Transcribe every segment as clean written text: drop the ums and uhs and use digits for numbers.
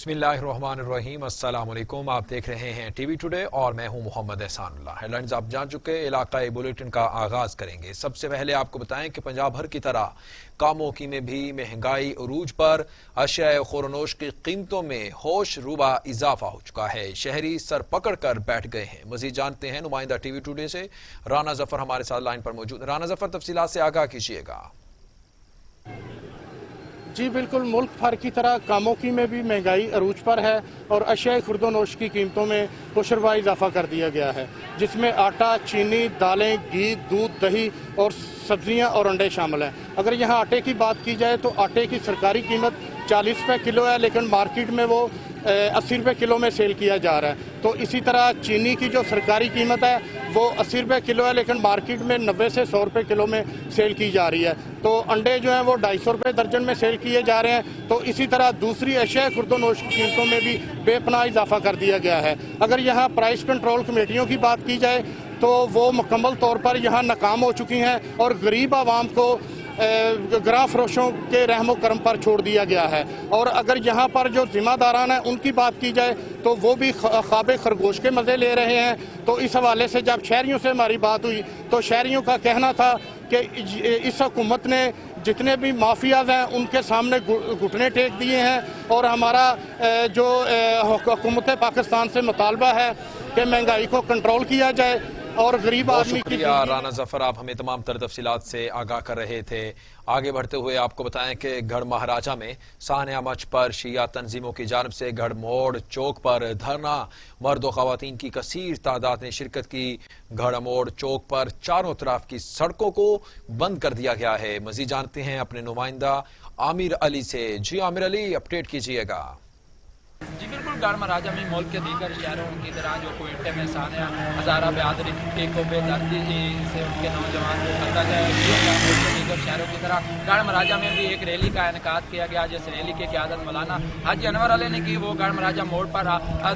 बिस्मिल्लाहिर्रहमानिर्रहीम। अस्सलाम वालेकुम। आप देख रहे हैं टीवी टुडे और मैं हूं मोहम्मद एहसान उल्लाह। हेडलाइंस आप जान चुके, इलाकाई बुलेटिन का आगाज करेंगे। सबसे पहले आपको बताएं कि पंजाब भर की तरह कामोकी में भी महंगाई अरूज पर, अशिया खुरनोश की कीमतों में होश रुबा इजाफा हो चुका है। शहरी सर पकड़ कर बैठ गए हैं। मजीद जानते हैं नुमाइंदा टीवी टुडे से राना जफर हमारे साथ लाइन पर मौजूद। राना जफर, तफसीलात से आगाह कीजिएगा। जी बिल्कुल, मुल्क भर की तरह कामोकी में भी महंगाई अरूज पर है और अशियाई खुर्दोनोश की कीमतों में होशरुबा इजाफा कर दिया गया है, जिसमें आटा, चीनी, दालें, घी, दूध, दही और सब्जियां और अंडे शामिल हैं। अगर यहाँ आटे की बात की जाए तो आटे की सरकारी कीमत 40 रुपये किलो है, लेकिन मार्केट में वो 80 रुपये किलो में सेल किया जा रहा है। तो इसी तरह चीनी की जो सरकारी कीमत है वो 80 रुपये किलो है, लेकिन मार्केट में 90 से 100 रुपये किलो में सेल की जा रही है। तो अंडे जो हैं वो 250 रुपये दर्जन में सेल किए जा रहे हैं। तो इसी तरह दूसरी अशियाई खुर्दोनोश की कीमतों में भी बेपनाह इजाफा कर दिया गया है। अगर यहाँ प्राइस कंट्रोल कमेटियों की बात की जाए तो वो मुकम्मल तौर पर यहाँ नाकाम हो चुकी हैं और गरीब आवाम को ग्रां फरोशों के रहमो करम पर छोड़ दिया गया है। और अगर यहाँ पर जो जिम्मेदारान हैं उनकी बात की जाए तो वो भी ख्वाब खरगोश के मज़े ले रहे हैं। तो इस हवाले से जब शहरियों से हमारी बात हुई तो शहरियों का कहना था कि इस हुकूमत ने जितने भी माफियाज हैं उनके सामने घुटने टेक दिए हैं और हमारा जो हुकूमत पाकिस्तान से मुतालबा है कि महंगाई को कंट्रोल किया जाए और गरीब आदमी की। राना जफर, आप हमें तमाम तर तफसीलात से आगाह कर रहे थे। आगे बढ़ते हुए आपको बताएं कि गढ़ महाराजा में सानिया मंच पर शिया तंजीमों की जानिब से गढ़ मोड़ चौक पर धरना, मर्द व खवातीन की कसीर तादाद ने शिरकत की। गढ़ मोड़ चौक पर चारों तरफ की सड़कों को बंद कर दिया गया है। मजीद जानते हैं अपने नुमाइंदा आमिर अली से। जी आमिर अली, अपडेट कीजिएगा। जी बिल्कुल, गढ़ महाराजा में मुल्क के दीगर शहरों की तरह जो क्वेटे में सानिया हज़ारा बहादुरी को बेदर्दी से उनके नौजवान को कतल है, मुल्क के दीगर शहरों की तरह गढ़ महाराजा में भी एक रैली का इनेकाद किया गया, जिस रैली की क़यादत मौलाना हाजी अनवर अली ने की। वो गढ़ महाराजा मोड़ पर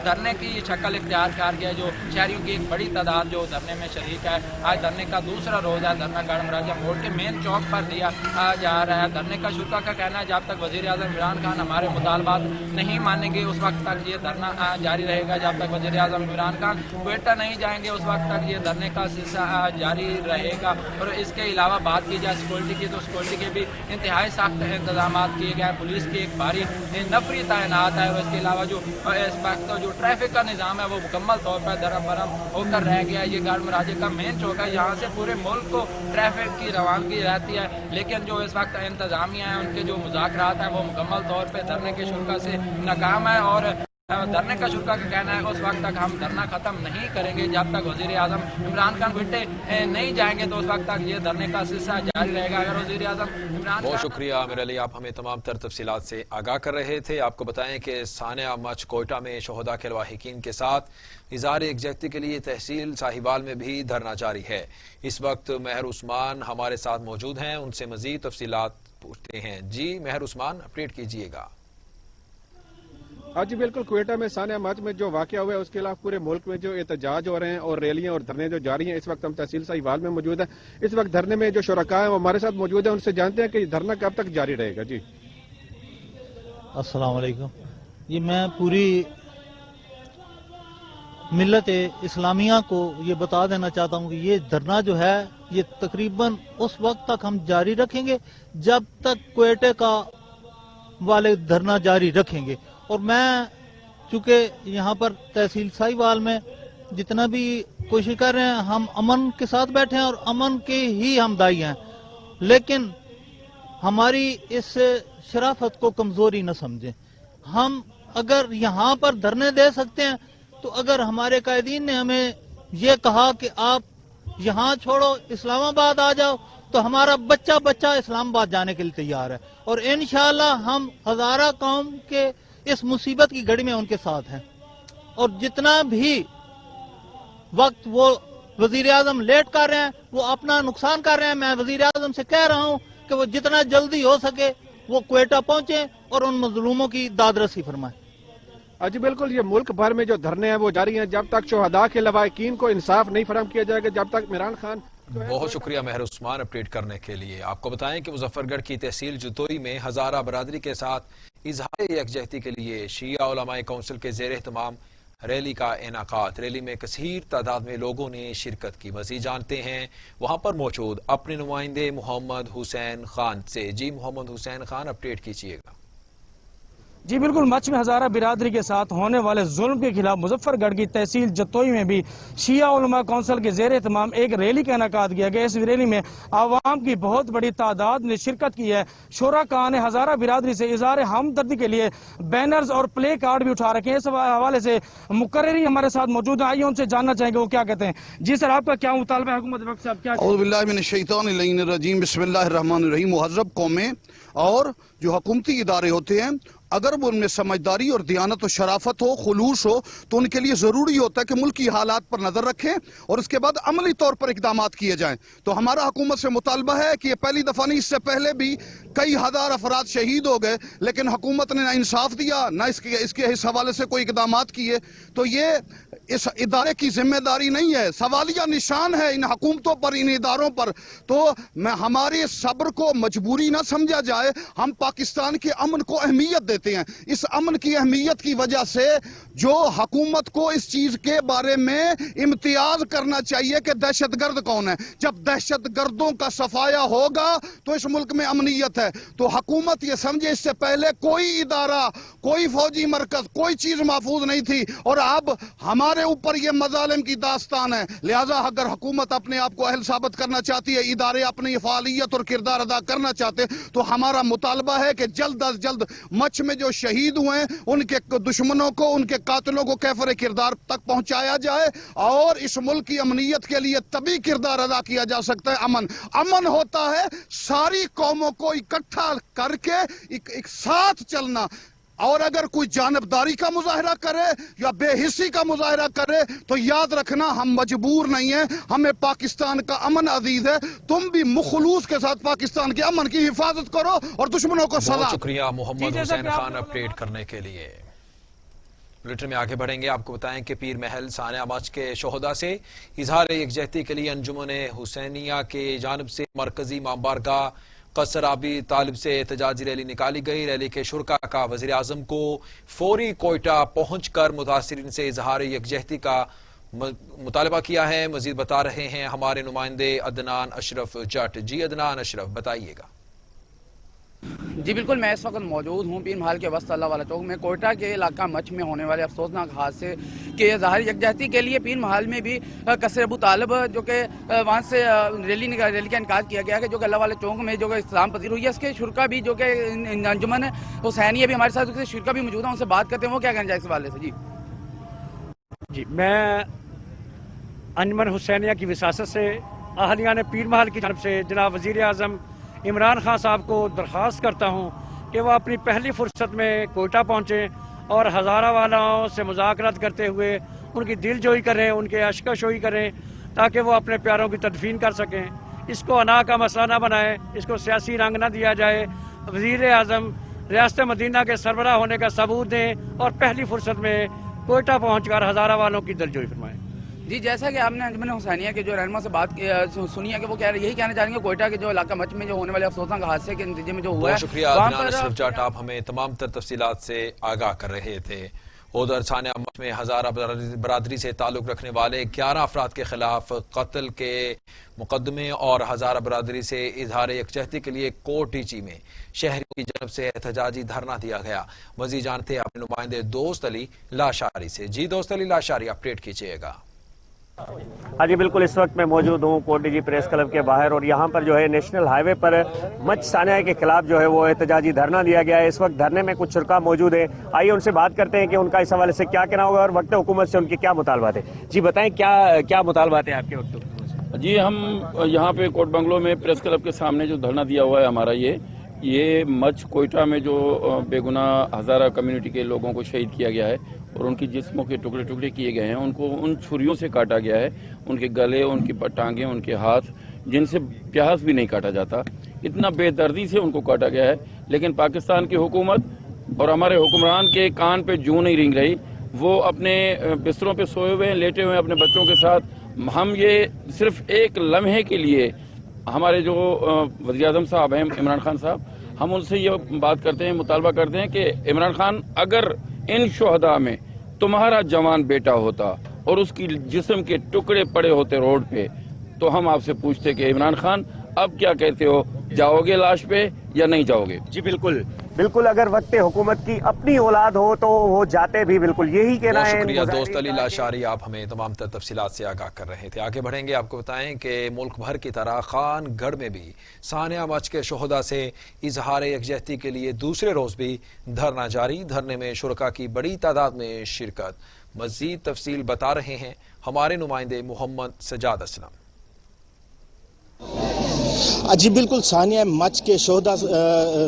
धरने की शक्ल इख्तियार कर गया। जो शहरियों की एक बड़ी तादाद जो धरने में शरीक है। आज धरने का दूसरा रोज़ है। धरना गढ़ महाराजा मोड़ के मेन चौक पर दिया जा रहा है। धरने का शुरा का कहना है जब तक वज़ीर आज़म इमरान खान हमारे मुतालबात नहीं मानेंगे उस वक्त तक ये धरना जारी रहेगा। जब तक वज़ीर आज़म इमरान खान क्वेटा नहीं जाएंगे उस वक्त तक ये धरने का सिलसिला जारी रहेगा। और इसके अलावा बात की जाए सिक्योरिटी की तो सिक्योरिटी के भी इंतहाई सख्त इंतजाम किए गए हैं। पुलिस की एक भारी नफरी तैनात है और इसके अलावा जो इस वक्त जो ट्रैफिक का निज़ाम है वो मुकम्मल तौर पर धर्म भरम होकर रह गया है। ये गढ़ महाराजा का मेन चौक है, यहाँ से पूरे मुल्क को ट्रैफिक की रवानगी रहती है। लेकिन जो इस वक्त इंतजामिया है उनके जो मुज़ाकरात हैं वो मुकम्मल तौर पर धरने के शुरा से नाकाम है। और धरने का शुरा का कहना है उस वक्त तक हम धरना खत्म नहीं करेंगे जब तक वज़ीर आज़म इमरान खान क्वेटे नहीं जाएंगे, तो उस वक्त तक ये धरने का सिलसिला जारी रहेगा। अगर वज़ीर आज़म इमरान, बहुत शुक्रिया आमिर अली, आप हमें तमाम तर तफसीलात से आगाह कर रहे थे। आपको बताएं कि सानिया मच कोयटा में शोहदा के लवाहिकीन के साथ इज़हार यकजहती के लिए तहसील साहिवाल में भी धरना जारी है। इस वक्त मेहर उस्मान हमारे साथ मौजूद हैं, उनसे मजीद तफसीलात पूछते हैं। जी मेहर उस्मान, अपडेट कीजिएगा। आज जी बिल्कुल, क्वेटा में सानिया मार्च में जो वाकया हुआ है उसके खिलाफ पूरे मुल्क में जो एहतजाज हो रहे हैं और रैलियां और धरने जो जारी हैं। इस वक्त हम तहसील साहिवाल में मौजूद हैं। इस वक्त धरने में जो शुरका है वो हमारे साथ मौजूद है, उनसे जानते हैं कि धरना कब तक जारी रहेगा। जी अस्सलाम वालेकुम। जी मैं पूरी मिल्लत इस्लामिया को ये बता देना चाहता हूँ कि ये धरना जो है ये तकरीबन उस वक्त तक हम जारी रखेंगे जब तक क्वेटे का वाले धरना जारी रखेंगे। और मैं चूंकि यहाँ पर तहसील साहिवाल में जितना भी कोशिश कर रहे हैं, हम अमन के साथ बैठे हैं और अमन के ही हम दाई हैं, लेकिन हमारी इस शराफत को कमजोरी न समझें। हम अगर यहाँ पर धरने दे सकते हैं तो अगर हमारे कायदीन ने हमें ये कहा कि आप यहाँ छोड़ो इस्लामाबाद आ जाओ तो हमारा बच्चा बच्चा इस्लामाबाद जाने के लिए तैयार है। और इंशाअल्लाह हम हजारा कौम के इस मुसीबत की घड़ी में उनके साथ हैं। और जितना भी वक्त वो वजीर आजम लेट कर रहे हैं वो अपना नुकसान कर रहे हैं। मैं वजीर आजम से कह रहा हूं कि वो जितना जल्दी हो सके वो क्वेटा पहुंचे और उन मजलूमों की दादरसी फरमाए। जी बिल्कुल, ये मुल्क भर में जो धरने हैं वो जारी हैं जब तक शोहदा के लवाहिकीन को इंसाफ नहीं फराहम किया जाएगा, जब तक इमरान खान। बहुत शुक्रिया मेहर उस्मान अपडेट करने के लिए। आपको बताएं कि मुजफ्फरगढ़ की तहसील जुतोई में हजारा बरादरी के साथ इजहार यकजहती के लिए शिया उलमाए कौंसिल के ज़ेर एहतमाम रैली का इनेकाद। रैली में कसीर तादाद में लोगों ने शिरकत की। मज़ीद जानते हैं वहां पर मौजूद अपने नुमाइंदे मोहम्मद हुसैन खान से। जी मोहम्मद हुसैन खान, अपडेट कीजिएगा। जी बिल्कुल, मच में हज़ारा बिरादरी के साथ होने वाले जुल्म के खिलाफ मुजफ्फरगढ़ की तहसील जतोई में भी शिया उलमा कौंसिल के ज़ेर एहतमाम एक रैली का इनेकाद किया गया। इस रैली में आवाम की बहुत बड़ी तादाद ने शिरकत की है। शुरका ने हज़ारा बिरादरी से इज़हार हमदर्दी के लिए बैनर्स और प्ले कार्ड भी उठा रखे हैं। इस हवाले से मुकर्ररी हमारे साथ मौजूद है, आइए उनसे जानना चाहेंगे वो क्या कहते हैं। जी सर, आपका क्या मुतालबा है हुकूमत वक्त से? आप क्या औज़ुबिल्लाहिमिनश्शैतानिर्रजीम बिस्मिल्लाहिर्रहमानिर्रहीम। मुहज़्ज़ब कौमें और जो हुकूमती इदारे होते हैं, अगर वो उनमें समझदारी और दियानत और शराफत हो, खुलूस हो, तो उनके लिए ज़रूरी होता है कि मुल्क की हालात पर नज़र रखें और उसके बाद अमली तौर पर इक़दामात किए जाएं। तो हमारा हुकूमत से मुतालबा है कि ये पहली दफ़ा नहीं, इससे पहले भी कई हज़ार अफराद शहीद हो गए, लेकिन हुकूमत ने ना इंसाफ दिया, ना इसके इस हवाले से कोई इक़दामात किए। तो ये इस इदारे की जिम्मेदारी नहीं है, सवालिया निशान है इन हुकूमतों पर, इन इदारों पर। तो मैं हमारे सब्र को मजबूरी ना समझा जाए। हम पाकिस्तान के अमन को अहमियत देते हैं। इस अमन की अहमियत की वजह से जो हुकूमत को इस चीज के बारे में इम्तियाज करना चाहिए कि दहशतगर्द कौन है। जब दहशतगर्दों का सफाया होगा तो इस मुल्क में अमनियत है। तो हुकूमत ये समझे इससे पहले कोई इदारा, कोई फौजी मरकज, कोई चीज महफूज नहीं थी और अब हमारे ऊपर ये मजालिम की दास्तान है। लिहाजा अगर हुकूमत अपने आप को अहल साबित करना चाहती है, इदारे अपनी फालियत और किरदार अदा करना चाहते हैं, तो हमारा मुतालबा है कि जल्द अज जल्द मच में जो शहीद हुए हैं उनके दुश्मनों को, उनके कातिलों को कैफरे किरदार तक पहुंचाया जाए। और इस मुल्क की अमनियत के लिए तभी किरदार अदा किया जा सकता है अमन। अमन होता है सारी कौमों को इकट्ठा करके एक साथ चलना। और अगर कोई जानबदारी का मुजाहरा करे या बेहिसी का मुजाहरा करे तो याद रखना हम मजबूर नहीं है, हमें पाकिस्तान का अमन अजीज है। तुम भी मुखलूस के साथ पाकिस्तान के अमन की हिफाजत करो और दुश्मनों को सलाह। शुक्रिया मोहम्मद हुसैन खान अपडेट करने के लिए। बुलेटिन में आगे बढ़ेंगे, आपको बताएं कि पीर महल सानिया मच के शोहदा से इजहार यकजहती के लिए अंजुमन हुसैनिया के जानिब से मरकजी इमामबारगाह कसराबी तालिब से एहतजाजी रैली निकाली गई। रैली के शुरका का वज़ीर आज़म को फौरी कोयटा पहुंचकर मुतासिरीन से इजहार यकजहती का मुतालबा किया है। मजीद बता रहे हैं हमारे नुमाइंदे अदनान अशरफ जट। जी अदनान अशरफ, बताइएगा। जी बिल्कुल, मैं इस वक्त मौजूद हूँ पीर महल के वस्त अल्लाह वाला चौक में। कोयटा के इलाका मच में होने वाले अफसोसनाक हादसे के ज़ाहिर यकजहती के लिए पीर महल में भी कसर अबू तालिब जो कि वहाँ से रैली का इनकाद किया गया है, जो कि अल्लाह वाले चौक में जो कि इस्लाम पजीर हुई है। इसके शुरका भी जो कि अंजुमन हुसैनिया भी हमारे साथ, उसके शुरका भी मौजूद है, उनसे बात करते हैं वो क्या कहना चाहिए इस हवाले से। जी मैं अंजुमन हुसैनिया की विसासत से अहलिया ने पीर महल की तरफ से जनाब वज़ीर आज़म इमरान खान साहब को दरख्वास्त करता हूँ कि वो अपनी पहली फुर्सत में कोयटा पहुँचें और हज़ारा वालों से मुज़ाकरात करते हुए उनकी दिलजोई करें, उनके अश्कशोई करें, ताकि वो अपने प्यारों की तदफीन कर सकें। इसको अना का मसला ना बनाएं, इसको सियासी रंग ना दिया जाए। वज़ीर आज़म रियासत मदीना के सरबराह होने का सबूत दें और पहली फुर्सत में कोयटा पहुँच कर हज़ारा वालों की दिलजोई फरमाएँ। जी, जैसा कि आपने अंजुमन हुसैनिया के जो रहनुमा से बात सुनी है कि वो यही कहना चाहेंगे कोयटा के जो इलाका मच में जो होने वाले अफसोसनाक हादसे के नतीजे में जो हुआ है। शुक्रिया अदनान अशरफ जट, आप हमें तमाम तर तफसीलात से आगाह कर रहे थे। उधर सानिया मच में हज़ारा बरादरी से ताल्लुक रखने वाले 11 अफराद के खिलाफ कत्ल के मुकदमे और हज़ारा बरादरी से इजहार यकजहती के लिए कोटिची में शहरियों की जानब से एहतजाजी धरना दिया गया। मज़ीद जानते हैं अपने नुमाइंदे दोस्त अली लाशारी से। जी दोस्त अली लाशारी, अपडेट कीजिएगा। हाँ जी बिल्कुल, इस वक्त मैं मौजूद हूँ कोटिजी प्रेस क्लब के बाहर और यहाँ पर जो है नेशनल हाईवे पर मच सानिया के खिलाफ जो है वो एहतजाजी धरना दिया गया है। इस वक्त धरने में कुछ शुरका मौजूद है, आइए उनसे बात करते हैं कि उनका इस हवाले से क्या कहना होगा और वक्त हुकूमत से उनके क्या मुतालबात है। जी बताएं, क्या मुतालबात है आपके वक्त हुकूमत से? जी, हम यहाँ पे कोट बंगलो में प्रेस क्लब के सामने जो धरना दिया हुआ है हमारा, ये मच कोयटा में जो बेगुनाह हज़ारा कम्युनिटी के लोगों को शहीद किया गया है और उनकी जिस्मों के टुकड़े टुकड़े किए गए हैं, उनको उन छुरियों से काटा गया है, उनके गले, उनकी टांगें, उनके हाथ, जिनसे प्यास भी नहीं काटा जाता, इतना बेदर्दी से उनको काटा गया है। लेकिन पाकिस्तान की हुकूमत और हमारे हुक्मरान के कान पे जूं नहीं रिंग रही। वो अपने बिस्तरों पे सोए हुए हैं, लेटे हुए हैं अपने बच्चों के साथ। हम ये सिर्फ एक लम्हे के लिए, हमारे जो वज़ीर आज़म साहब हैं इमरान खान साहब, हम उनसे ये बात करते हैं, मुतालबा करते हैं कि इमरान खान, अगर इन शुहदा में तुम्हारा जवान बेटा होता और उसकी जिस्म के टुकड़े पड़े होते रोड पे, तो हम आपसे पूछते कि इमरान खान अब क्या कहते हो, जाओगे लाश पे या नहीं जाओगे? जी बिल्कुल बिल्कुल, अगर वक्त हुकूमत की अपनी औलाद हो तो वो जाते भी, बिल्कुल यही कहना है। शुक्रिया दोस्त अली लाशारी, आप हमें तमाम तफसीलात से आगाह कर रहे थे। आगे बढ़ेंगे, आपको बताएं कि मुल्क भर की तरह खानगढ़ में भी सानिया मच के शुहदा से इजहार यकजहती के लिए दूसरे रोज भी धरना जारी। धरने में शुरका की बड़ी तादाद में शिरकत। मजीद तफसील बता रहे हैं हमारे नुमाइंदे मोहम्मद सजाद असलम। जी बिल्कुल, सानिया मच के शोहदा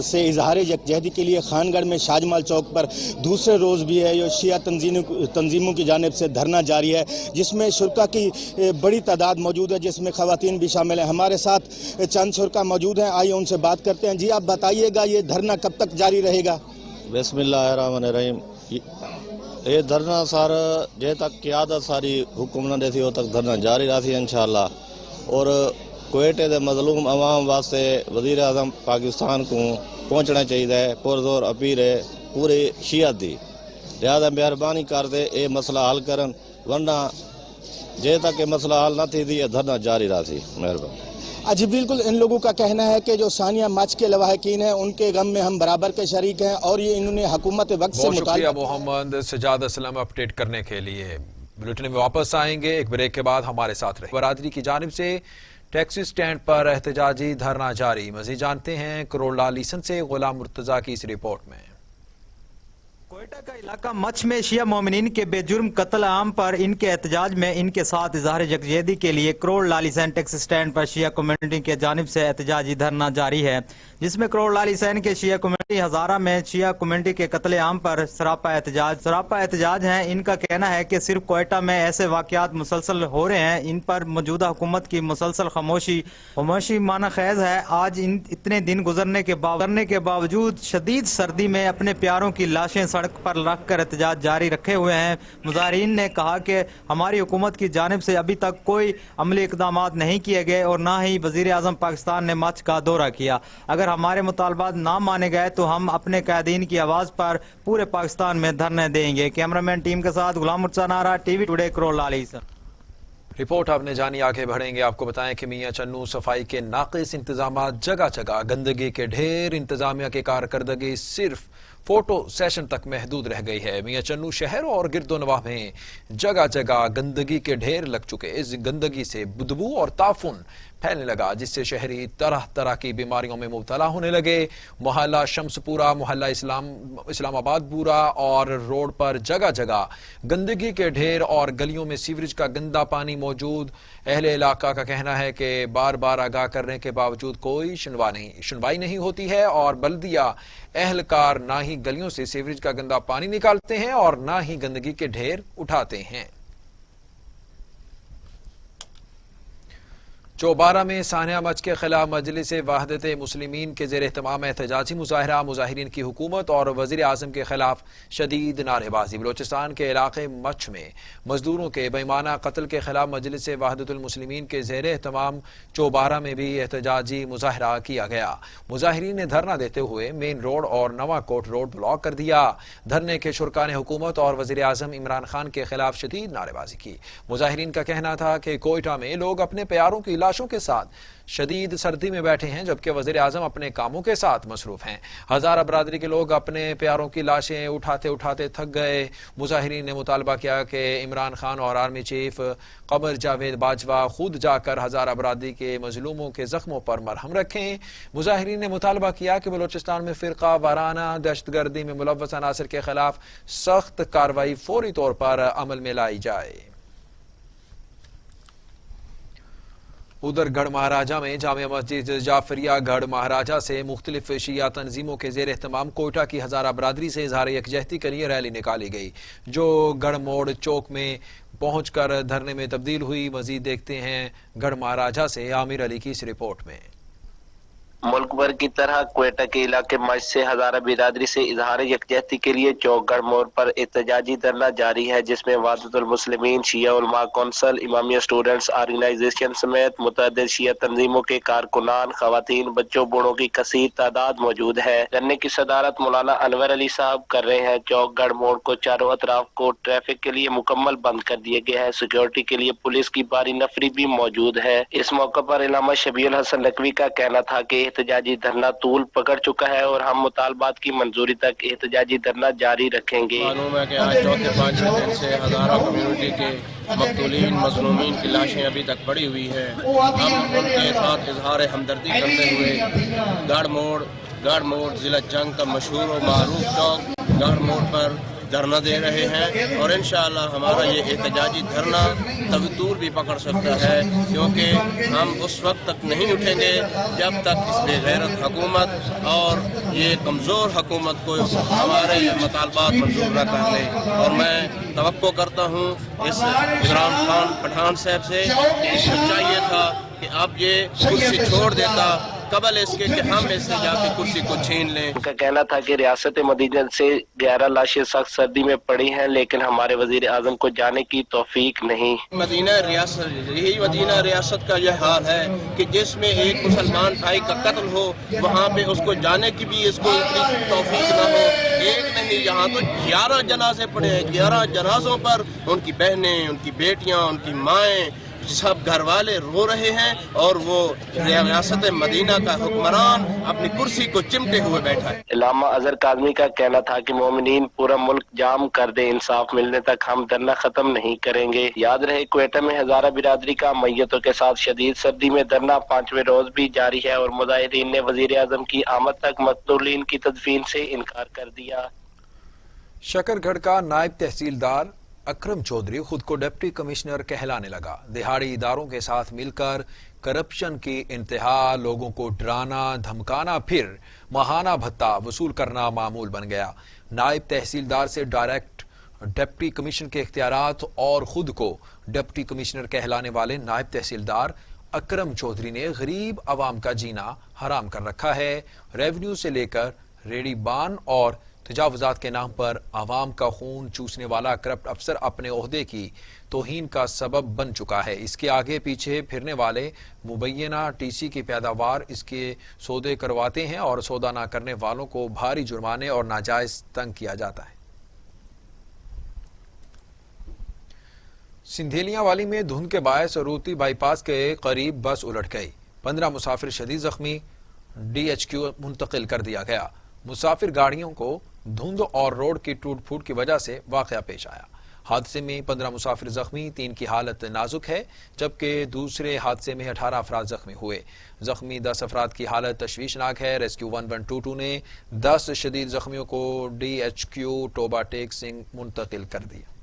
से इजहार यकजहती के लिए खानगढ़ में शाजमाल चौक पर दूसरे रोज़ भी है ये शिया तंजीमों की जानिब से धरना जारी है, जिसमें शुरका की बड़ी तादाद मौजूद है, जिसमें ख़वातीन भी शामिल हैं। हमारे साथ चंद शुरका मौजूद हैं, आइए उनसे बात करते हैं। जी आप बताइएगा, ये धरना कब तक जारी रहेगा? बिस्मिल्लाहिर्रहमानिर्रहीम। ये धरना सार जे तक क़यादत सारी हुक्मरान देती हो तक धरना जारी रही इंशाअल्लाह। और कोयटे दे मजलूम अवाम वास्ते वज़ीर आज़म पाकिस्तान को पहुँचना चाहिए, पुरजोर अपील है पूरे शियत दी, लिहाजा मेहरबानी कर दे ये मसला हल करन, वरना जे तक ये मसला हल न थी ये धरना जारी रही। मेहरबानी। जी बिल्कुल, इन लोगों का कहना है कि जो सानिया मच के लवाहकीन हैं उनके गम में हम बराबर के शरीक हैं, और ये इन्होंने हुकूमत वक्त से शुक्रिया मोहम्मद सजाद असलम अपडेट करने के लिए। बुलेटिन में वापस आएंगे एक ब्रेक के बाद, हमारे साथ रहे। बरादरी की जानिब से टैक्सी स्टैंड पर एहतजाजी धरना जारी। मज़ीद जानते हैं करोड़ला लीसन से गुलाम मुर्तजा की इस रिपोर्ट में। कोयटा का इलाका मच में शिया मोमिनीन के बेजुर्म कत्ल आम पर इनके एहतजाज में इनके साथ इजहार यकजहती के लिए करोड़ लालीसैन टैक्सी स्टैंड पर शिया कम्युनिटी के जानिब से एहतजाजी धरना जारी है, जिसमें करोड़ लालीसैन के शिया कम्युनिटी हजारा में शिया कम्युनिटी के कत्ले आम पर सरापा एहतजाज है। इनका कहना है कि सिर्फ कोयटा में ऐसे वाकयात मुसलसल हो रहे हैं, इन पर मौजूदा हुकूमत की मुसलसल खामोशी माना खैज है। आज इतने दिन गुजरने के बावजूद शदीद सर्दी में अपने प्यारों की लाशें सड़क पर रखकर एहतजाज जारी रखे हुए हैं। मुजाहिरीन ने कहा कि हमारी हुकूमत की जानिब से अभी तक कोई अमली इकदाम नहीं किए गए और ना ही वजीर आज़म पाकिस्तान ने मच का दौरा किया। अगर हमारे मुतालबात ना माने गए तो हम अपने कायदीन की आवाज़ पर पूरे पाकिस्तान में धरने देंगे। कैमरामैन टीम के साथ गुलाम मुर्तजा नारा, टीवी टुडे, करोड़ला लीसन। रिपोर्ट आपने जानी। आगे बढ़ेंगे, आपको बताएं कि मियां चन्नू सफाई के नाकिस इंतजाम, जगह जगह गंदगी के ढेर, इंतजामिया की कारकर्दगी सिर्फ फोटो सेशन तक महदूद रह गई है। मियां चन्नू शहर और गिरदोनवाह में जगह जगह गंदगी के ढेर लग चुके। इस गंदगी से बदबू और ताफुन फैलने लगा, जिससे शहरी तरह तरह की बीमारियों में मुब्तला होने लगे। मोहल्ला शम्सपुरा, मोहल्ला इस्लामाबाद पूरा और रोड पर जगह जगह गंदगी के ढेर और गलियों में सीवरेज का गंदा पानी मौजूद। अहले इलाका का कहना है कि बार बार आगाह करने के बावजूद कोई सुनवाई नहीं होती है और बल्दिया एहलकार ना ही गलियों से सीवरेज का गंदा पानी निकालते हैं और ना ही गंदगी के ढेर उठाते हैं। चौबारा में सानिया मच के खिलाफ मजलिस वहदत मुस्लिमीन के ज़ेर एहतमाम एहतजाजी मुजाहरा। मुजाहिरीन की हुकूमत और वज़ीर आज़म के खिलाफ शदीद नारेबाजी। बलोचिस्तान के इलाके मच में मजदूरों के बेईमाना कत्ल के खिलाफ मजलिस वहदत मुस्लिमीन के ज़ेर एहतमाम चौबारा में भी एहतजाजी मुजाहरा किया गया। मुजाहिरीन ने धरना देते हुए मेन रोड और नवा कोट रोड ब्लॉक कर दिया। धरने के शुरका ने हुकूमत और वज़ीर आज़म इमरान खान के खिलाफ शदीद नारेबाजी की। मुजाहिरीन का कहना था कि कोयटा में लोग अपने प्यारों की लाशों के साथ शदीद सर्दी में बैठे हैं, जबकि वज़ीर आज़म अपने कामों के साथ मसरूफ हैं। हज़ारा बरादरी के लोग अपने प्यारों की लाशें उठाते उठाते थक गए। मुजाहिरीन ने मुतालबा किया कि इमरान खान और आर्मी चीफ कमर जावेद बाजवा खुद जाकर हज़ारा बरादरी के मजलूमों के जख्मों पर मरहम रखें। मुजाहिरीन ने मुतालबा किया कि बलोचिस्तान में फ़िरका वाराना दहशतगर्दी में मुलव्वस अनासर के खिलाफ सख्त कार्रवाई फौरी तौर पर अमल में लाई जाए। उधर गढ़ महाराजा में जामिया मस्जिद जाफरिया गढ़ महाराजा से मुख्तलिफ शिया तंजीमों के जेर एहतमाम कोयटा की हज़ारा बरादरी से इजहार यकजहती के लिए रैली निकाली गई, जो गढ़ मोड़ चौक में पहुंचकर धरने में तब्दील हुई। मजीद देखते हैं गढ़ महाराजा से आमिर अली की इस रिपोर्ट में। मुल्क भर की तरह क्वेटा के इलाके मच से हजारा बिरादरी से इजहार यकजहती के लिए चौकगढ़ मोड़ पर एहतजाजी धरना जारी है, जिसमें वादतुल मुस्लिमीन, शिया उलमा कौंसल, इमामिया स्टूडेंट्स ऑर्गेनाइजेशन समेत मुतअद्दिद शिया तंजीमों के कारकुनान, खवातीन, बच्चों, बूढ़ों की कसीर तादाद मौजूद है। धरने की सदारत मौलाना अनवर अली साहब कर रहे हैं। चौकगढ़ मोड़ को चारों अतराफ को ट्रैफिक के लिए मुकम्मल बंद कर दिया गया है। सिक्योरिटी के लिए पुलिस की भारी नफरी भी मौजूद है। इस मौके पर इलामा शबीउल हसन लकवी का कहना था कि एहतजाजी धरना तूल पकड़ चुका है और हम मुतालबात की मंजूरी तक एहतजाजी धरना जारी रखेंगे। मालूम है कि आज चौथे पाँचवें दिन से हजारों कम्युनिटी के मकतूलीन मजलूमीन की लाशें अभी तक पड़ी हुई हैं। हम उनके साथ इजहार हमदर्दी करते हुए गढ़ मोड़ जिला जंग का मशहूर और मारूफ चौक गढ़ मोड़ पर धरना दे रहे हैं और इंशाअल्लाह हमारा ये एहतजाजी धरना तभी दूर भी पकड़ सकता है, क्योंकि हम उस वक्त तक नहीं उठेंगे जब तक इस बेगैरत हुकूमत और ये कमज़ोर हुकूमत को हमारे मुतालबात मंजूर न कर ले। और मैं तवक्को करता हूँ इस इमरान खान पठान साहब से कि इसको चाहिए था कि अब ये कुर्सी छोड़ देता कबल इसके कि हम इससे जाके कुर्सी को छीन लें। उनका कहना था कि रियासत मदीना से 11 लाशें सख्त सर्दी में पड़ी हैं, लेकिन हमारे वजीर आजम को जाने की तौफीक नहीं। मदीना रियासत का यह हाल है कि जिसमें एक मुसलमान भाई का कत्ल हो, वहाँ पे उसको जाने की भी इसको इतनी तौफीक न हो। एक नहीं, यहाँ तो 11 जनाजे पड़े हैं। 11 जनाजों पर उनकी बहनें, उनकी बेटियाँ, उनकी माएँ, सब घर वाले रो रहे हैं और वो रियासत मदीना का हुक्मरान अपनी कुर्सी को चिमटे हुए बैठा है। इलामा अजहर काज़मी का कहना था कि मोमिनीन पूरा मुल्क जाम कर दे, इंसाफ मिलने तक हम धरना खत्म नहीं करेंगे। याद रहे क्वेटा में हजारा बिरादरी का मैयतों के साथ शदीद सर्दी में धरना 5वें रोज भी जारी है और मुजाहिदीन ने वजीर आजम की आमद तक मकतूलीन की तदफीन से इनकार कर दिया। शकरगढ़ का नायब तहसीलदार अकरम चौधरी खुद को डिप्टी कमिश्नर कहलाने लगा। दिहाड़ी इदारों के साथ मिलकर करप्शन की इंतहा, लोगों को डराना धमकाना, फिर माहाना भत्ता वसूल करना मामूल बन गया। नायब तहसीलदार से डायरेक्ट डिप्टी कमिश्नर के इख्तियारात और खुद को डिप्टी कमिश्नर कहलाने वाले नायब तहसीलदार अकरम चौधरी ने गरीब आवाम का जीना हराम कर रखा है। रेवेन्यू से लेकर रेडी बान और तजावुजात के नाम पर आवाम का खून चूसने वाला करप्ट अफसर अपने ओहदे की तौहीन का सबब बन चुका है। इसके आगे पीछे फिरने वाले मुबैना टीसी की पैदावार इसके सौदे करवाते हैं और सौदा ना करने वालों को भारी जुर्माने और नाजायज तंग किया जाता है। सिंधेलियावाली में धुंध के बायस रूती बाईपास के करीब बस उलट गई। 15 मुसाफिर शदीद जख्मी, DHQ मुंतकिल कर दिया गया। मुसाफिर गाड़ियों को धुंध और रोड की टूट फूट की वजह से वाकया पेश आया। हादसे में 15 मुसाफिर जख्मी, 3 की हालत नाजुक है, जबकि दूसरे हादसे में 18 अफराद जख्मी हुए। जख्मी 10 अफराद की हालत तशवीशनाक है। रेस्क्यू 1122 ने 10 शदीद जख्मियों को DHQ टोबा टेक सिंह मुंतकिल कर दिया।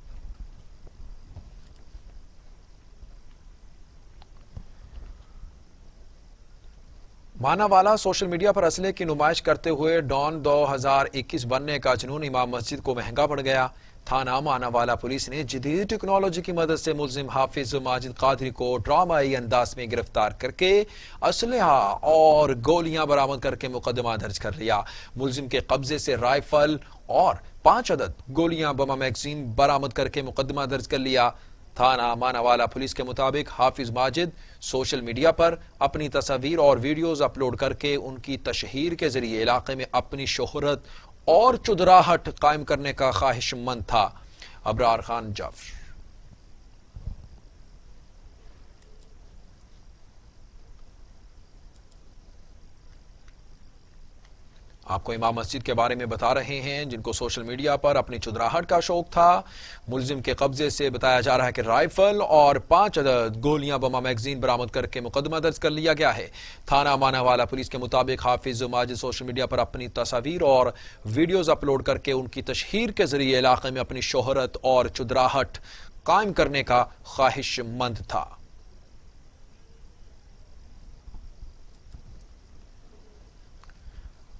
मानावाला सोशल मीडिया पर असले की नुमाइश करते हुए डॉन 2021 बनने का जुनून इमाम मस्जिद को महंगा पड़ गया। थाना मानावाला पुलिस ने जदीद टेक्नोलॉजी की मदद से मुलजिम हाफिज माजिद कादरी को ड्रामाई अंदाज में गिरफ्तार करके असलहा और गोलियां बरामद करके मुकदमा दर्ज कर लिया। मुलजिम के कब्जे से राइफल और 5 अदद गोलियां बमा मैगजीन बरामद करके मुकदमा दर्ज कर लिया। थाना मानावाला पुलिस के मुताबिक हाफिज माजिद सोशल मीडिया पर अपनी तस्वीर और वीडियोस अपलोड करके उनकी तशहीर के जरिए इलाके में अपनी शोहरत और चुदराहट कायम करने का ख्वाहिशमंद था। अबरार खान जाफर। आपको इमाम मस्जिद के बारे में बता रहे हैं, जिनको सोशल मीडिया पर अपनी चुदराहट का शौक था। मुलजिम के कब्जे से बताया जा रहा है कि राइफल और 5 अदद गोलियां बमा मैगजीन बरामद करके मुकदमा दर्ज कर लिया गया है। थाना मानावाला पुलिस के मुताबिक हाफिज माजिद सोशल मीडिया पर अपनी तस्वीर और वीडियोस अपलोड करके उनकी तशहीर के जरिए इलाके में अपनी शोहरत और चुदराहट कायम करने का ख्वाहिशमंद था।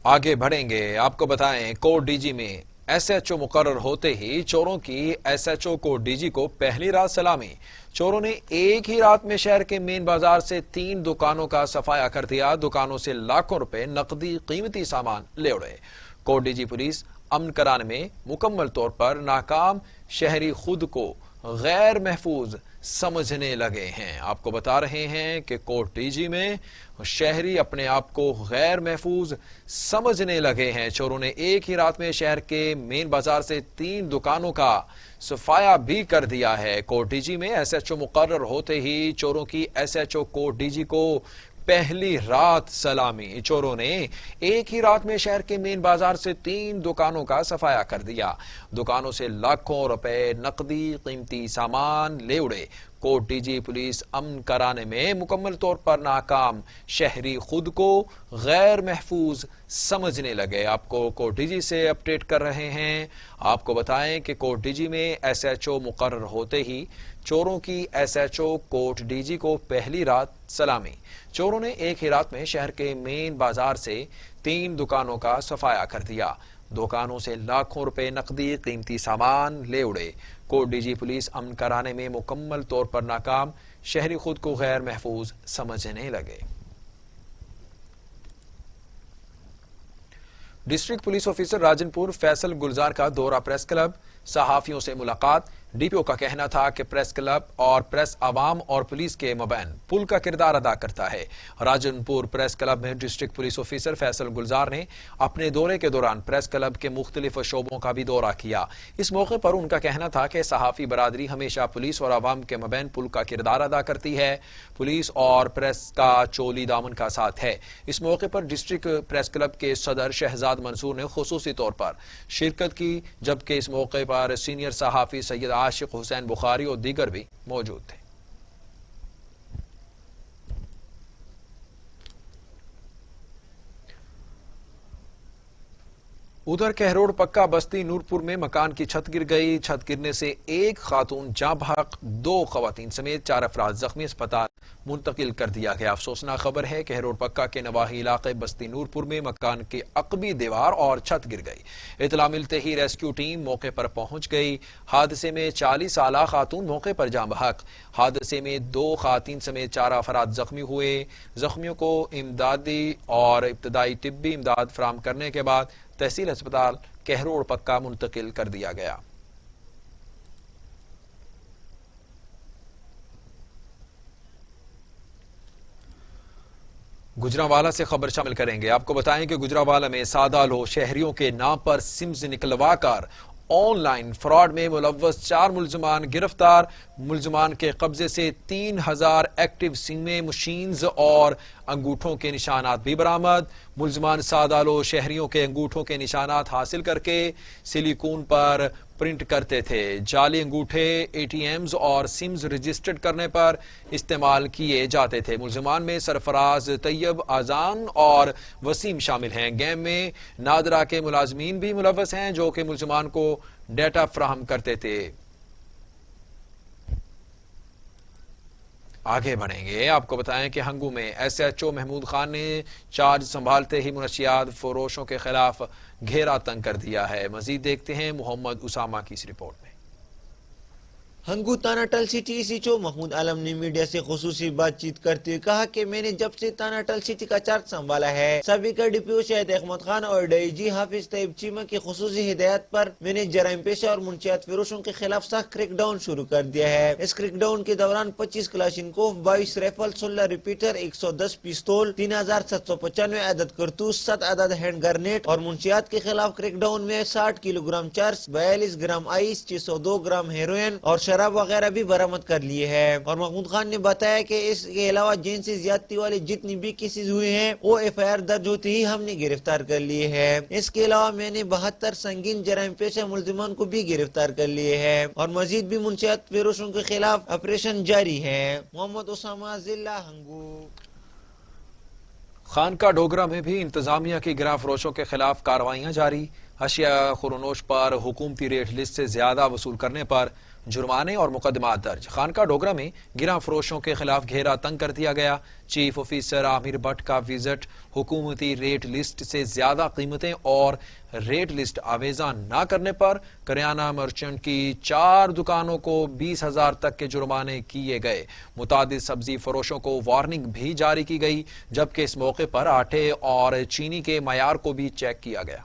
आगे बढ़ेंगे, आपको बताएं कोट डीजी में SHO मुकर्रर होते ही चोरों की SHO को DG को पहली रात सलामी। चोरों ने एक ही रात में शहर के मेन बाजार से 3 दुकानों का सफाया कर दिया। दुकानों से लाखों रुपए नकदी कीमती सामान ले उड़े। कोट DG पुलिस अमन कराने में मुकम्मल तौर पर नाकाम, शहरी खुद को गैर महफूज समझने लगे हैं। आपको बता रहे हैं कि कोट DG में शहरी अपने आप को गैर महफूज समझने लगे हैं। चोरों ने एक ही रात में शहर के मेन बाजार से 3 दुकानों का सफाया भी कर दिया है। कोट DG में SHO मुकर्रर होते ही चोरों की SHO कोट DG को पहली रात सलामी। चोरों ने एक ही रात में शहर के मेन बाजार से 3 दुकानों का सफाया कर दिया। दुकानों से लाखों रुपए नकदी कीमती सामान ले उड़े। कोट DG पुलिस अमन कराने में मुकम्मल तौर पर नाकाम, शहरी खुद को गैर महफूज समझने लगे। आपको कोट DG से अपडेट कर रहे हैं। आपको बताएं कि कोट DG में SHO मुकर्रर होते ही चोरों की SHO कोट DG को पहली रात सलामी। चोरों ने एक ही रात में शहर के मेन बाजार से 3 दुकानों का सफाया कर दिया। दुकानों से लाखों रुपए नकदी कीमती सामान ले उड़े। कोट DG पुलिस अमन कराने में मुकम्मल तौर पर नाकाम, शहरी खुद को गैर महफूज समझने लगे। District police officer Rajanpur Faisal Gulzar का दौरा प्रेस क्लब, सहाफियों से मुलाकात। DPO का कहना था कि प्रेस क्लब और प्रेस आवाम और पुलिस के मबैन पुल का किरदार अदा करता है। राजनपुर प्रेस क्लब में डिस्ट्रिक्ट पुलिस ऑफिसर फैसल गुलजार ने अपने दौरे के दौरान प्रेस क्लब के मुख्तलिफ शोबों का भी दौरा किया। इस मौके पर उनका कहना था कि सहाफी बरादरी हमेशा पुलिस और आवाम के मबैन पुल का किरदार अदा करती है। पुलिस और प्रेस का चोली दामन का साथ है। इस मौके पर डिस्ट्रिक्ट प्रेस क्लब के सदर शहजाद मंसूर ने खुसूसी तौर पर शिरकत की, जबकि इस मौके पर सीनियर सहाफी सैयद आशिक हुसैन बुखारी और दीगर भी मौजूद थे। उधर कहरोड़ पक्का बस्ती नूरपुर में मकान की छत गिर गई। छत गिरने से एक खातून जाँ बहक, 2 खवातीन समेत 4 अफराद जख्मी, अस्पताल मुंतकिल कर दिया गया। अफसोसनाक खबर है कहरोड़ पक्का के नवाही इलाके बस्ती नूरपुर में मकान की अकबी दीवार और छत गिर गई। इतला मिलते ही रेस्क्यू टीम मौके पर पहुंच गई। हादसे में 40 साला खातून मौके पर जाँ बहक। हादसे में 2 खातून समेत 4 अफराद जख्मी हुए। जख्मियों को इमदादी और इब्तदाई तिब्बी इमदाद फराहम करने के बाद तहसील अस्पताल कहरोड़ पक्का मुंतकिल कर दिया गया। गुजरांवाला से खबर शामिल करेंगे। आपको बताएं कि गुजरांवाला में सादा लो शहरियों के नाम पर सिम्स निकलवा कर ऑनलाइन फ्रॉड में मुलव्वस 4 मुलजमान गिरफ्तार। मुलजमान के कब्जे से 3000 एक्टिव सिम मशीन्स और अंगूठों के निशानात भी बरामद। मुलजमान सादालो शहरियों के अंगूठों के निशानात हासिल करके सिलिकॉन पर प्रिंट करते थे। जाली अंगूठे ATMs और सिम्स रजिस्टर्ड करने पर इस्तेमाल किए जाते थे। मुलजमान में सरफराज, तैयब, आजान और वसीम शामिल हैं। गैंग में नादरा के मुलाजमीन भी मुलव्वस हैं जो कि मुलजमान को डेटा फ्राहम करते थे। आगे बढ़ेंगे। आपको बताएं कि हंगू में SHO महमूद खान ने चार्ज संभालते ही मुनशियात फरोशों के खिलाफ घेरा तंग कर दिया है। मजीद देखते हैं मोहम्मद उसामा की इस रिपोर्ट में। हंगू तानाटल सिटी SHO महमूद आलम ने मीडिया से खुसूसी बातचीत करते हुए कहा कि मैंने जब से तानाटल सिटी का चार्ज संभाला है, सबीका DPO शाहिद अहमद खान और DIG हाफिज तैयब चीमा की खुसूसी हिदायत पर मैंने जराइम पेशा और मुंशियात फरोशों के खिलाफ सख्त क्रैकडाउन शुरू कर दिया है। इस क्रैकडाउन के दौरान 25 क्लाशिनकोव, 22 राइफल, 16 रिपीटर, 110 पिस्तौल, 3795 अदद कारतूस, 7 अदद हैंड ग्रेनेड और मुंशियात के खिलाफ क्रैकडाउन में 60 kilogram cheers, 42 gram ice, 602 gram heroin और शराब वगैरह भी बरामद कर लिए हैं। और महमूद खान ने बताया कि इसके अलावा जिनसी ज्यादती वाले जितनी भी केसेस हुए हैं वो FIR दर्ज होते ही हमने गिरफ्तार कर लिए हैं। इसके अलावा मैंने 72 संगीन जराइम पेशा मुलजिमान को भी गिरफ्तार कर लिए हैं और मजीद भी मुंशियात फरोशों के खिलाफ ऑपरेशन जारी है। मोहम्मद उसामा, जिला हंगू। खानका डोगरा में भी इंतजामिया की गिरा फरोशों के खिलाफ कार्रवाइयां जारी। अशिया खुरनोश पर हुकूमती रेट लिस्ट से ज्यादा वसूल करने पर जुर्माने और मुकदमात दर्ज। खानका डोगरा में गिरा फरोशों के खिलाफ घेरा तंग कर दिया गया। चीफ ऑफिसर आमिर भट्ट का विजिट। हुकूमती रेट लिस्ट से ज्यादा कीमतें और रेट लिस्ट आवेजा न करने पर करियाना मर्चेंट की 4 दुकानों को 20,000 तक के जुर्माने किए गए। मुतादिद सब्जी फरोशों को वार्निंग भी जारी की गई, जबकि इस मौके पर आटे और चीनी के मयार को भी चेक किया गया।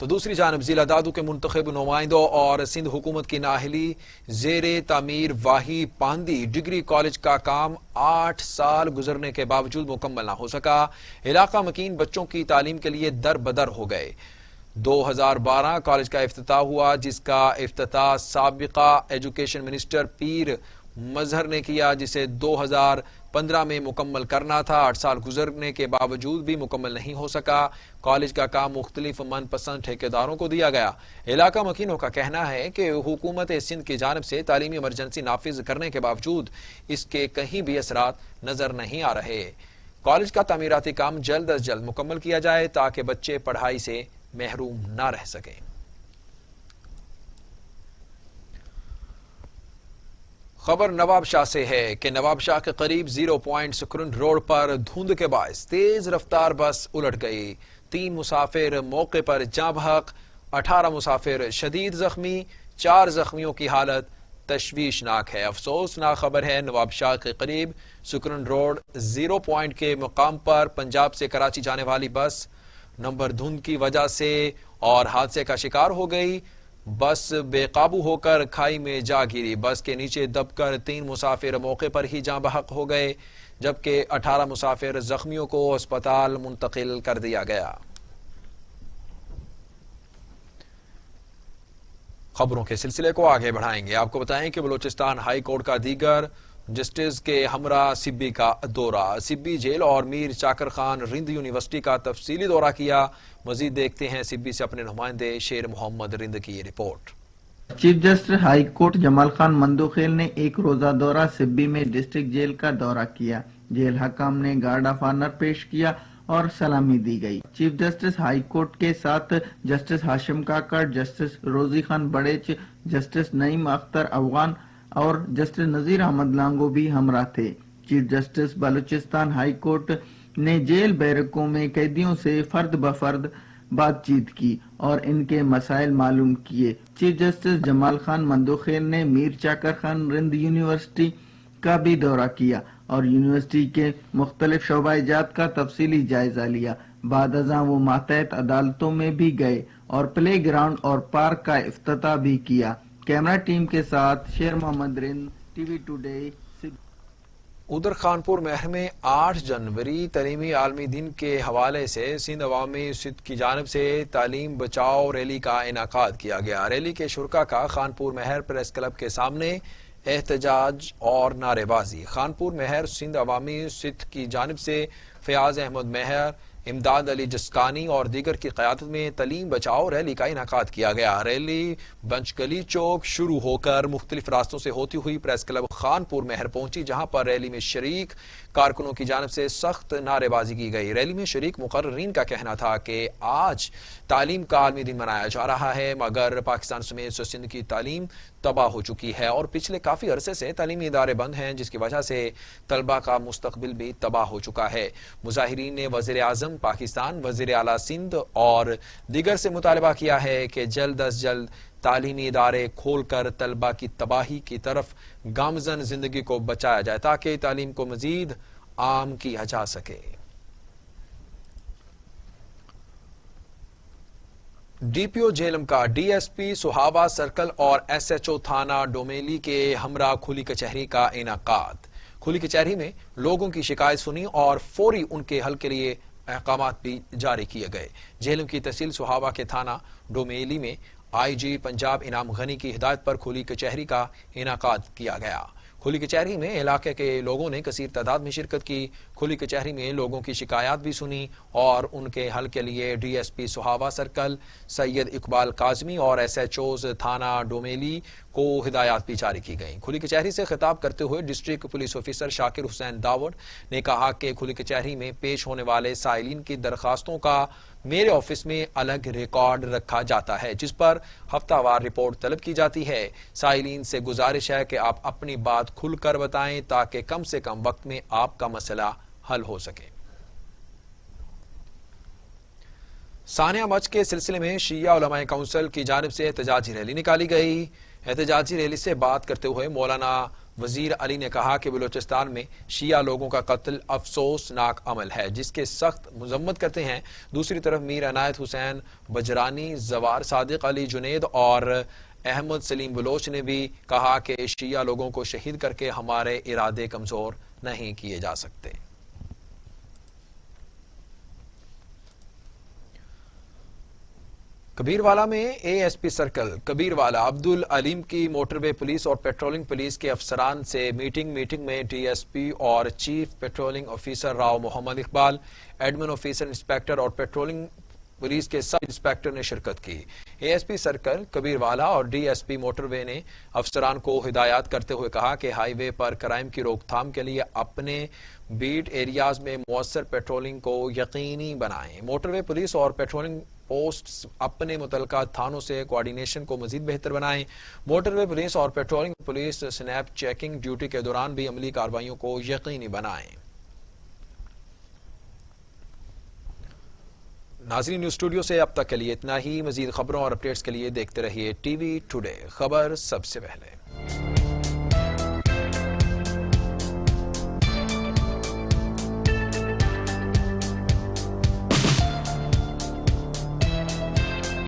तो दूसरी जानब जिला दादू के मुंतखब नुमाइंदों और सिंध हुकूमत की नाहली जेरे तामीर वाही पांदी डिग्री कॉलेज का काम 8 साल गुजरने के बावजूद मुकम्मल ना हो सका। इलाका मकीन बच्चों की तालीम के लिए दर बदर हो गए। 2012 कॉलेज का इफ्तिताह हुआ, जिसका इफ्तिताह साबिका एजुकेशन मिनिस्टर पीर मजहर ने किया, जिसे 2015 में मुकम्मल करना था। 8 साल गुजरने के बावजूद भी मुकम्मल नहीं हो सका। कॉलेज का काम मुख्तलिफ मनपसंद ठेकेदारों को दिया गया। इलाका मकीनों का कहना है कि हुकूमत सिंध की जानिब से तालीमी इमरजेंसी नाफिज करने के बावजूद इसके कहीं भी असरात नजर नहीं आ रहे। कॉलेज का तामीराती काम जल्द अज जल्द मुकम्मल किया जाए ताकि बच्चे पढ़ाई से महरूम न रह सकें। खबर नवाब शाह से है कि नवाब शाह के करीब 0 पॉइंट सुकरुन रोड पर धुंध के बायस तेज रफ्तार बस उलट गई। 3 मुसाफिर मौके पर जाँ बहक, 18 मुसाफिर शदीद जख्मी। 4 जख्मियों की हालत तशवीशनाक है। अफसोसनाक खबर है, नवाब शाह के करीब सुकरुन रोड 0 पॉइंट के मुकाम पर पंजाब से कराची जाने वाली बस नंबर धुंध की वजह से और हादसे का शिकार हो गई। बस बेकाबू होकर खाई में जा गिरी। बस के नीचे दबकर 3 मुसाफिर मौके पर ही जाँ बहक हो गए, जबकि 18 मुसाफिर जख्मियों को अस्पताल मुंतकिल कर दिया गया। खबरों के सिलसिले को आगे बढ़ाएंगे। आपको बताएं कि बलूचिस्तान हाई कोर्ट का दीगर जस्टिस के हमरा सिब्बी का दौरा। सिब्बी जेल और मीर चाकर खान रिंद यूनिवर्सिटी का तफसीली दौरा किया। मजीद देखते हैं सिब्बी से अपने नुमाइंदे शेर मोहम्मद रिंद की ये report. Chief justice high court Jamal Khan Mandokhel ने एक रोजा दौरा सिब्बी में डिस्ट्रिक्ट जेल का दौरा किया। जेल हकाम ने गार्ड ऑफ ऑनर पेश किया और सलामी दी गई। चीफ जस्टिस हाई कोर्ट के साथ जस्टिस हाशिम काकड़, जस्टिस रोजी खान बड़ेच, जस्टिस नईम अख्तर अफगान और जस्टिस नजीर अहमद लांगो भी हमरा थे। Chief justice Balochistan high court ने जेल बैरकों में कैदियों से फर्द ब फर्द बातचीत की और इनके मसाइल मालूम किए। चीफ जस्टिस जमाल खान मंदोखेल ने मीर चाकर खान रिंद यूनिवर्सिटी का भी दौरा किया और यूनिवर्सिटी के मुख्तलिफ शोबाजात का तफसीली जायजा लिया। बाद अज़ां वो मातहत अदालतों में भी गए और प्ले ग्राउंड और पार्क का इफ्तिताह भी किया। कैमरा टीम के साथ शेर मोहम्मद रिंद, टीवी टुडे। उधर खानपुर महर में 8 जनवरी तलीमी आलमी दिन के हवाले से सिंध अवामी सिंध की जानिब से तालीम बचाओ रैली का इनाकाद किया गया। रैली के शुरका का खानपुर महर प्रेस क्लब के सामने एहतजाज और नारेबाजी। खानपुर महर सिंध अवामी सिंध की जानिब से फयाज अहमद महर, इमदाद अली जस्कानी और दीगर की क़यादत में तलीम बचाओ रैली का इनाकाद किया गया। रैली बंचगली चौक शुरू होकर मुख्तलिफ रास्तों से होती हुई प्रेस क्लब खानपुर महर पहुंची, जहां पर रैली में शरीक कारकुनों की जानिब से सख्त नारेबाजी की गई। रैली में शरीक मुकर्रीन का कहना था कि आज तालीम का आलमी दिन मनाया जा रहा है, मगर पाकिस्तान समेत सिंध की तालीम तबाह हो चुकी है और पिछले काफी अरसे से तालीमी इदारे बंद हैं, जिसकी वजह से तलबा का मुस्तकबिल भी तबाह हो चुका है। मुजाहिरीन ने वज़ीर आज़म पाकिस्तान, वज़ीर आला सिंध और दीगर से मुतालबा किया है कि जल्द अज जल्द तालीमी इदारे खोलकर तलबा की तबाही की तरफ गामजन जिंदगी को बचाया जाए ताकि तालीम को मजीद आम किया जा सके। डीपीओ झेलम का डीएसपी सुहावा सर्कल और एसएचओ थाना डोमेली के हमरा खुली कचहरी का इनाकाद। खुली कचहरी में लोगों की शिकायत सुनी और फौरी उनके हल के लिए अहकामात भी जारी किए गए। झेलम की तहसील सुहावा के थाना डोमेली में आईजी पंजाब इनाम गनी की हिदायत पर खुली कचहरी का इनाकाद किया गया। खुली कचहरी में इलाके के लोगों ने कसीर तादाद में शिरकत की। खुली कचहरी में लोगों की शिकायत भी सुनी और उनके हल के लिए डीएसपी सुहावा सर्कल, सैयद इकबाल काजमी और एसएचओज थाना डोमेली को हिदायत भी जारी की गई। खुली कचहरी से खिताब करते हुए district police officer Shakir Hussain Dawar ने कहा कि खुली कचहरी में पेश होने वाले साइलिन की दरखास्तों का मेरे ऑफिस में अलग रिकॉर्ड रखा जाता है, जिस पर हफ्तावार रिपोर्ट तलब की जाती है। साइलिन से गुजारिश है कि आप अपनी बात खुलकर बताएं ताकि कम से कम वक्त में आपका मसला हल हो सके। सानिया मच के सिलसिले में शिया उलमाए काउंसिल की जानिब से एहतजाजी रैली निकाली गई। एहतजाजी रैली से बात करते हुए मौलाना वजीर अली ने कहा कि बलूचिस्तान में शिया लोगों का कत्ल अफसोसनाक अमल है, जिसके सख्त मजम्मत करते हैं। दूसरी तरफ मीर अनायत हुसैन बजरानी, जवार सादिक अली जुनेद और अहमद सलीम बलोच ने भी कहा कि शिया लोगों को शहीद करके हमारे इरादे कमजोर नहीं किए जा सकते। कबीरवाला में एएसपी सर्कल कबीरवाला अब्दुल अलीम की मोटरवे पुलिस और पेट्रोलिंग पुलिस के अफसरान से मीटिंग में डीएसपी और chief patrolling officer Rao Muhammad Iqbal, admin officer inspector और पेट्रोलिंग पुलिस के सब इंस्पेक्टर ने शिरकत की। एएसपी सर्कल कबीरवाला और डीएसपी मोटरवे ने अफसरान को हिदायत करते हुए कहा कि हाईवे पर क्राइम की रोकथाम के लिए अपने बीट एरियाज में मुअस्सर पेट्रोलिंग को यकीनी बनाएं। मोटरवे पुलिस और पेट्रोलिंग पोस्ट्स अपने मुतलका थानों से कोऑर्डिनेशन को मजीद बेहतर बनाएं। मोटरवे पुलिस और patrolling police snap checking duty के दौरान भी अमली कार्रवाइयों को यकीनी बनाएं। नाज़रीन, न्यूज़ स्टूडियो से अब तक के लिए इतना ही। मजीद खबरों और अपडेट्स के लिए देखते रहिए टीवी टुडे, खबर सबसे पहले।